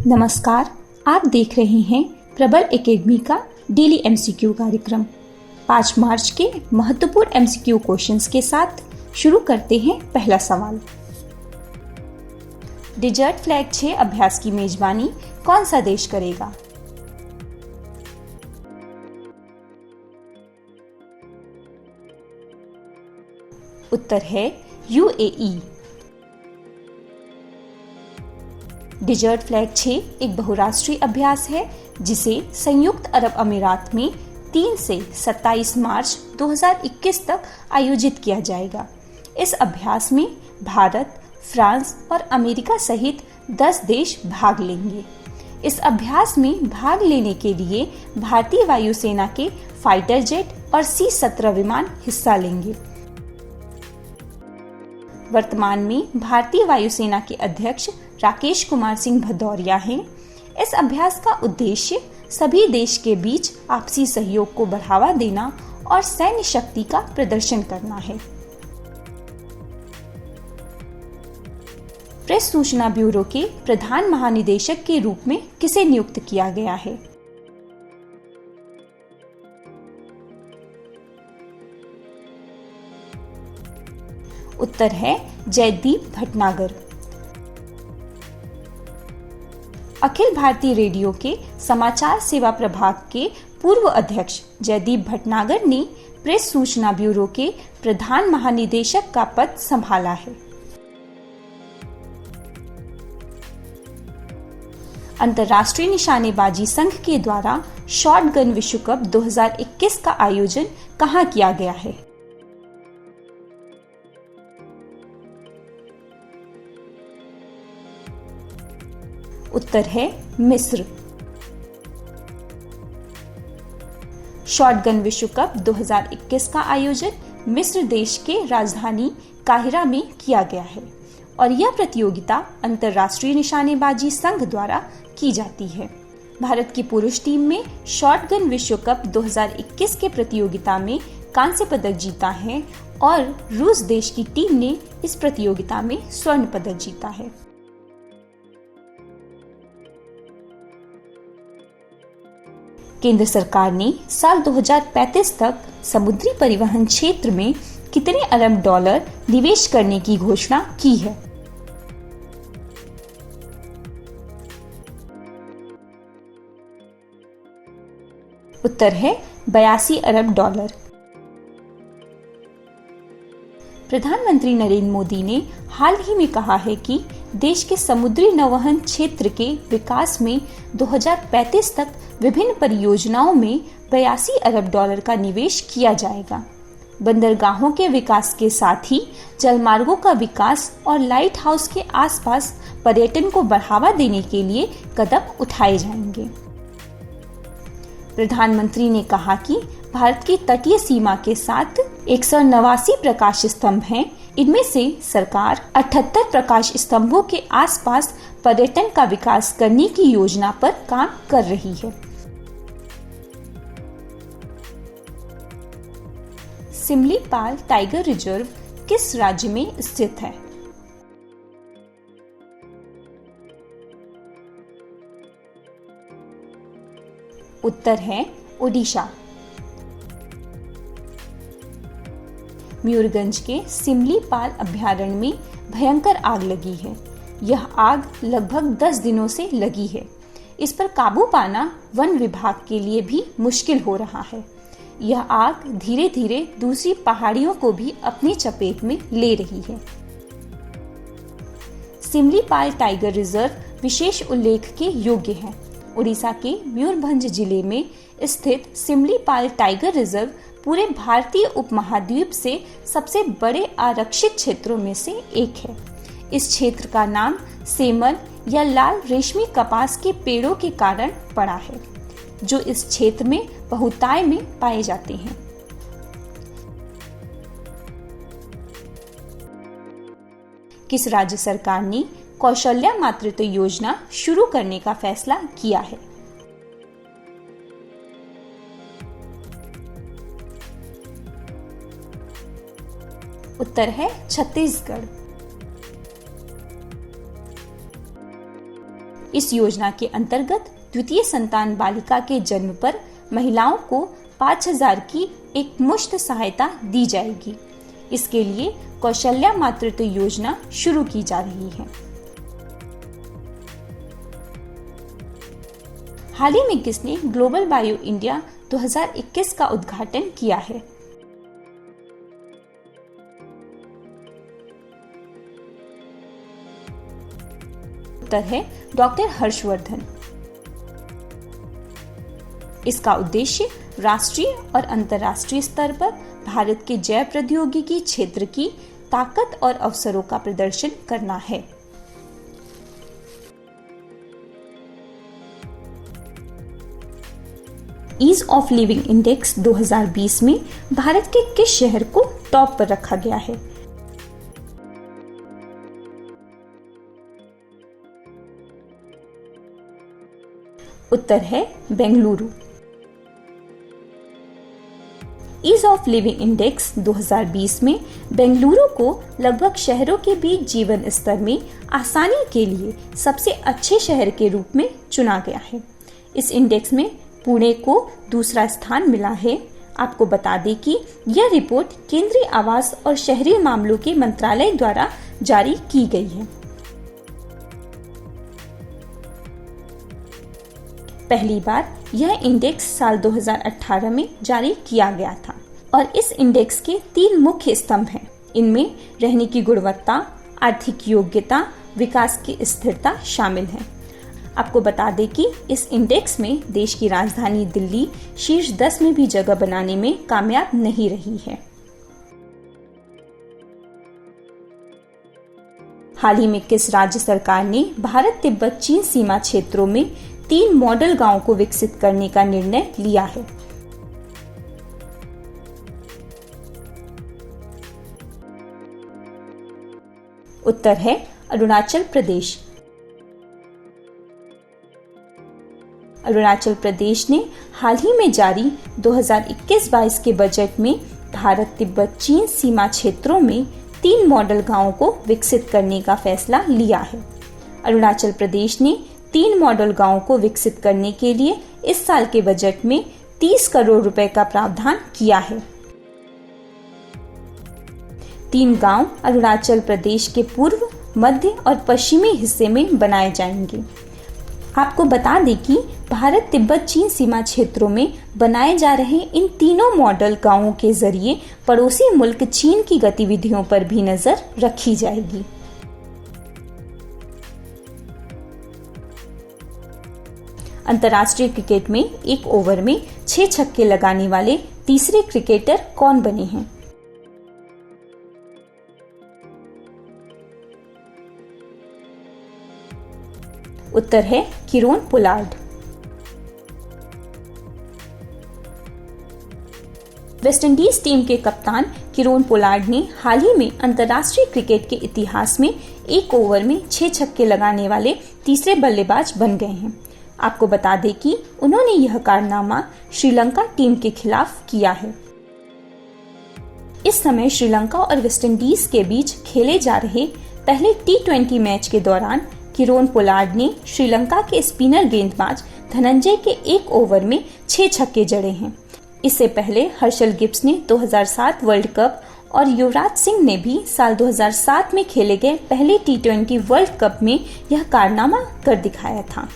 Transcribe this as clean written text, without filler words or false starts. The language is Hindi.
नमस्कार, आप देख रहे हैं प्रबल एकेडमी का डेली एमसीक्यू कार्यक्रम। 5 मार्च के महत्वपूर्ण एमसीक्यू क्वेश्चंस के साथ शुरू करते हैं। पहला सवाल, डिजर्ट फ्लैग 6 अभ्यास की मेजबानी कौन सा देश करेगा? उत्तर है यूएई। डिजर्ट फ्लैग 6 एक बहुराष्ट्रीय अभ्यास है जिसे संयुक्त अरब अमीरात में 3 से 27 मार्च 2021 तक आयोजित किया जाएगा। इस अभ्यास में भारत, फ्रांस और अमेरिका सहित 10 देश भाग लेंगे। इस अभ्यास में भाग लेने के लिए भारतीय वायुसेना के फाइटर जेट और C-17 विमान हिस्सा लेंगे। वर्तमान में भारतीय वायुसेना के अध्यक्ष राकेश कुमार सिंह भदौरिया हैं। इस अभ्यास का उद्देश्य सभी देश के बीच आपसी सहयोग को बढ़ावा देना और सैन्य शक्ति का प्रदर्शन करना है। प्रेस सूचना ब्यूरो के प्रधान महानिदेशक के रूप में किसे नियुक्त किया गया है? उत्तर है जयदीप भटनागर। अखिल भारतीय रेडियो के समाचार सेवा प्रभाग के पूर्व अध्यक्ष जयदीप भटनागर ने प्रेस सूचना ब्यूरो के प्रधान महानिदेशक का पद संभाला है। अंतर्राष्ट्रीय निशानेबाजी संघ के द्वारा शॉटगन विश्व कप 2021 का आयोजन कहाँ किया गया है? उत्तर है मिस्र। शॉटगन विश्व कप 2021 का आयोजन मिस्र देश के राजधानी काहिरा में किया गया है और यह प्रतियोगिता अंतर्राष्ट्रीय निशानेबाजी संघ द्वारा की जाती है। भारत की पुरुष टीम में शॉटगन विश्व कप 2021 के प्रतियोगिता में कांस्य पदक जीता है और रूस देश की टीम ने इस प्रतियोगिता में स्वर्ण पदक जीता है। केंद्र सरकार ने साल 2035 तक समुद्री परिवहन क्षेत्र में कितने अरब डॉलर निवेश करने की घोषणा की है? उत्तर है 82 अरब डॉलर। प्रधानमंत्री नरेंद्र मोदी ने हाल ही में कहा है कि देश के समुद्री नौवहन क्षेत्र के विकास में 2035 तक विभिन्न परियोजनाओं में 82 अरब डॉलर का निवेश किया जाएगा। बंदरगाहों के विकास के साथ ही जलमार्गों का विकास और लाइट हाउस के आसपास पर्यटन को बढ़ावा देने के लिए कदम उठाए जाएंगे। प्रधानमंत्री ने कहा कि भारत की तटीय सीमा के साथ 189 प्रकाश स्तंभ हैं। इनमें से सरकार 78 प्रकाश स्तंभों के आसपास पर्यटन का विकास करने की योजना पर काम कर रही है। सिमलीपाल टाइगर रिजर्व किस राज्य में स्थित है? उत्तर है ओडिशा। मयूरगंज के सिमलीपाल अभयारण्य में भयंकर आग लगी है। यह आग लगभग 10 दिनों से लगी है। इस पर काबू पाना वन विभाग के लिए भी मुश्किल हो रहा है। यह आग धीरे धीरे दूसरी पहाड़ियों को भी अपनी चपेट में ले रही है। सिमलीपाल टाइगर रिजर्व विशेष उल्लेख के योग्य है। उड़ीसा के मयूरभंज जिले में स्थित सिमलीपाल टाइगर रिजर्व पूरे भारतीय उपमहाद्वीप से सबसे बड़े आरक्षित क्षेत्रों में से एक है। इस क्षेत्र का नाम सेमल या लाल रेशमी कपास के पेड़ों के कारण पड़ा है, जो इस क्षेत्र में बहुताय में पाए जाते हैं। किस राज्य सरकार ने कौशल्या मातृत्व योजना शुरू करने का फैसला किया है? उत्तर है छत्तीसगढ़। इस योजना के अंतर्गत द्वितीय संतान बालिका के जन्म पर महिलाओं को 5,000 की एक मुश्त सहायता दी जाएगी। इसके लिए कौशल्या मातृत्व योजना शुरू की जा रही है। हाल ही में किसने ग्लोबल बायो इंडिया 2021 का उद्घाटन किया है? उत्तर है डॉक्टर हर्षवर्धन। इसका उद्देश्य राष्ट्रीय और अंतर्राष्ट्रीय स्तर पर भारत के जैव प्रौद्योगिकी क्षेत्र की ताकत और अवसरों का प्रदर्शन करना है। ईज ऑफ लिविंग इंडेक्स 2020 में भारत के किस शहर को टॉप पर रखा गया है? उत्तर है Bengaluru. Ease of living index 2020 में बेंगलुरु को लगभग शहरों के बीच जीवन स्तर में आसानी के लिए सबसे अच्छे शहर के रूप में चुना गया है। इस इंडेक्स में पुणे को दूसरा स्थान मिला है। आपको बता दें कि यह रिपोर्ट केंद्रीय आवास और शहरी मामलों के मंत्रालय द्वारा जारी की गई है। पहली बार यह इंडेक्स साल 2018 में जारी किया गया था और इस इंडेक्स के 3 मुख्य स्तंभ हैं। इनमें रहने की गुणवत्ता, आर्थिक योग्यता, विकास की स्थिरता शामिल है। आपको बता दें कि इस इंडेक्स में देश की राजधानी दिल्ली शीर्ष 10 में भी जगह बनाने में कामयाब नहीं रही है। हाल ही में किस राज्य सरकार ने भारत तिब्बत चीन सीमा क्षेत्रों में 3 मॉडल गांवों को विकसित करने का निर्णय लिया है? उत्तर है अरुणाचल प्रदेश। अरुणाचल प्रदेश ने हाल ही में जारी 2021-22 के बजट में भारत तिब्बत चीन सीमा क्षेत्रों में 3 मॉडल गांवों को विकसित करने का फैसला लिया है। अरुणाचल प्रदेश ने 3 मॉडल गांवों को विकसित करने के लिए इस साल के बजट में 30 करोड़ रुपए का प्रावधान किया है। 3 गांव अरुणाचल प्रदेश के पूर्व, मध्य और पश्चिमी हिस्से में बनाए जाएंगे। आपको बता दें कि भारत तिब्बत चीन सीमा क्षेत्रों में बनाए जा रहे इन तीनों मॉडल गांवों के जरिए पड़ोसी मुल्क चीन की गतिविधियों पर भी नजर रखी जाएगी। अंतर्राष्ट्रीय क्रिकेट में एक ओवर में 6 छक्के लगाने वाले तीसरे क्रिकेटर कौन बने हैं? उत्तर है किरोन पोलार्ड। वेस्टइंडीज टीम के कप्तान किरोन पोलार्ड ने हाल ही में अंतर्राष्ट्रीय क्रिकेट के इतिहास में एक ओवर में 6 छक्के लगाने वाले तीसरे बल्लेबाज बन गए हैं। आपको बता दें कि उन्होंने यह कारनामा श्रीलंका टीम के खिलाफ किया है। इस समय श्रीलंका और वेस्टइंडीज के बीच खेले जा रहे पहले T20 मैच के दौरान किरोन पोलार्ड ने श्रीलंका के स्पिनर गेंदबाज धनंजय के एक ओवर में 6 छक्के जड़े हैं। इससे पहले हर्षल गिब्स ने 2007 वर्ल्ड कप और युवराज सिंह ने भी साल 2007 में खेले गए पहले T20 वर्ल्ड कप में यह कारनामा कर दिखाया था।